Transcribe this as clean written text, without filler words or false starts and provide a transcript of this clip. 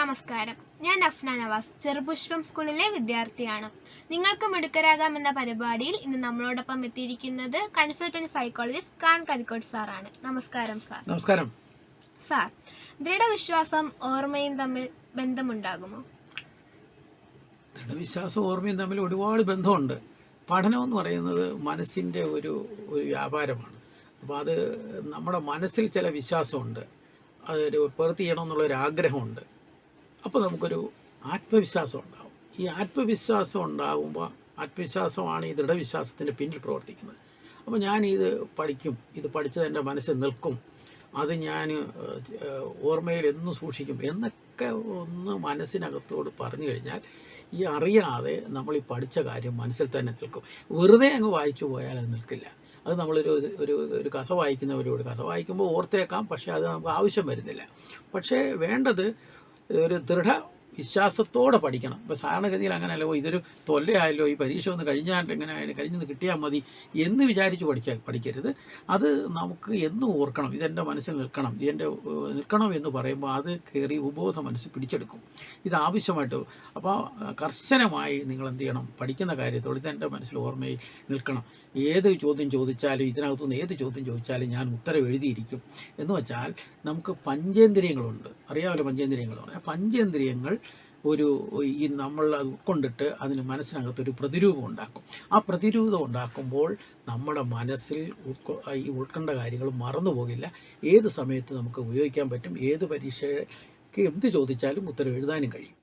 നമസ്കാരം. ഞാൻ അഫ്ന നവാസ്, ചെറുപുഷ്പം സ്കൂളിലെ വിദ്യാർത്ഥിയാണ്. നിങ്ങൾക്ക് മിടുക്കരാകാമെന്ന പരിപാടിയിൽ ഇന്ന് നമ്മളോടൊപ്പം എത്തിയിരിക്കുന്നത് കൺസൾട്ടന്റ് സൈക്കോളജിസ്റ്റ് ഖാൻ കരിക്കോട് സാറാണ്. നമസ്കാരം സാർ. നമസ്കാരം സാർ, ദൃഢവിശ്വാസം ഓർമ്മയും തമ്മിൽ ബന്ധമുണ്ടാകുമോ? ദൃഢവിശ്വാസവും ഓർമ്മയും തമ്മിൽ ഒരുപാട് ബന്ധമുണ്ട്. പഠനം എന്ന് പറയുന്നത് മനസ്സിൻ്റെ ഒരു വ്യാപാരമാണ്. അപ്പോൾ അത് നമ്മുടെ മനസ്സിൽ ചില വിശ്വാസമുണ്ട്, അതൊരു പ്രവൃത്തി ചെയ്യണമെന്നുള്ളൊരാഗ്രഹമുണ്ട്. അപ്പോൾ നമുക്കൊരു ആത്മവിശ്വാസം ഉണ്ടാകും. ഈ ആത്മവിശ്വാസം ഉണ്ടാകുമ്പോൾ ആത്മവിശ്വാസമാണ് ഈ ദൃഢവിശ്വാസത്തിൻ്റെ പിന്നിൽ പ്രവർത്തിക്കുന്നത്. അപ്പോൾ ഞാൻ ഇത് പഠിക്കും, ഇത് പഠിച്ചത് എൻ്റെ മനസ്സിൽ നിൽക്കും, അത് ഞാൻ ഓർമ്മയിൽ എന്നും സൂക്ഷിക്കും എന്നൊക്കെ ഒന്ന് മനസ്സിനകത്തോട് പറഞ്ഞു കഴിഞ്ഞാൽ ഈ അറിയാതെ നമ്മൾ ഈ പഠിച്ച കാര്യം മനസ്സിൽ തന്നെ നിൽക്കും. വെറുതെ അങ്ങ് വായിച്ചു പോയാൽ അത് നിൽക്കില്ല. അത് നമ്മളൊരു ഒരു കഥ വായിക്കുന്നവരോട് കഥ വായിക്കുമ്പോൾ ഓർത്തേക്കാം, പക്ഷേ അത് നമുക്ക് ആവശ്യം വരുന്നില്ല. പക്ഷേ വേണ്ടത് ഒരു ദൃഢ വിശ്വാസത്തോടെ പഠിക്കണം. ഇപ്പോൾ സാധാരണഗതിയിൽ അങ്ങനെയല്ലോ, ഇതൊരു തൊല്ലയായല്ലോ, ഈ പരീക്ഷ ഒന്ന് കഴിഞ്ഞാൽ എങ്ങനെ കഴിഞ്ഞെന്ന് കിട്ടിയാൽ മതി എന്ന് വിചാരിച്ച് പഠിക്കരുത്. അത് നമുക്ക് എന്നും ഓർക്കണം, ഇതെൻ്റെ മനസ്സിൽ നിൽക്കണം, നിൽക്കണം എന്ന് പറയുമ്പോൾ അത് കയറി ഉപബോധ മനസ്സ് പിടിച്ചെടുക്കും. ഇത് ആവശ്യമായിട്ട്. അപ്പോൾ കർശനമായി നിങ്ങൾ എന്ത് ചെയ്യണം, പഠിക്കുന്ന കാര്യത്തോട് ഇതെൻ്റെ മനസ്സിൽ ഓർമ്മയിൽ നിൽക്കണം. ഏത് ചോദ്യം ചോദിച്ചാലും, ഇതിനകത്തുനിന്ന് ഏത് ചോദ്യം ചോദിച്ചാലും ഞാൻ ഉത്തരം എഴുതിയിരിക്കും എന്ന് വെച്ചാൽ നമുക്ക് പഞ്ചേന്ദ്രിയങ്ങളുണ്ട്. അറിയാമല്ലോ പഞ്ചേന്ദ്രിയങ്ങൾ പറഞ്ഞാൽ, പഞ്ചേന്ദ്രിയങ്ങൾ ഈ നമ്മൾ അത് ഉൾക്കൊണ്ടിട്ട് അതിന് മനസ്സിനകത്തൊരു പ്രതിരൂപം ഉണ്ടാക്കും. ആ പ്രതിരൂപം ഉണ്ടാക്കുമ്പോൾ നമ്മുടെ മനസ്സിൽ ഈ ഉൾക്കൊണ്ട കാര്യങ്ങൾ മറന്നു പോകില്ല. ഏത് സമയത്ത് നമുക്ക് ഉപയോഗിക്കാൻ പറ്റും. ഏത് പരീക്ഷയ്ക്ക് എന്ത് ചോദിച്ചാലും ഉത്തരം എഴുതാനും കഴിയും.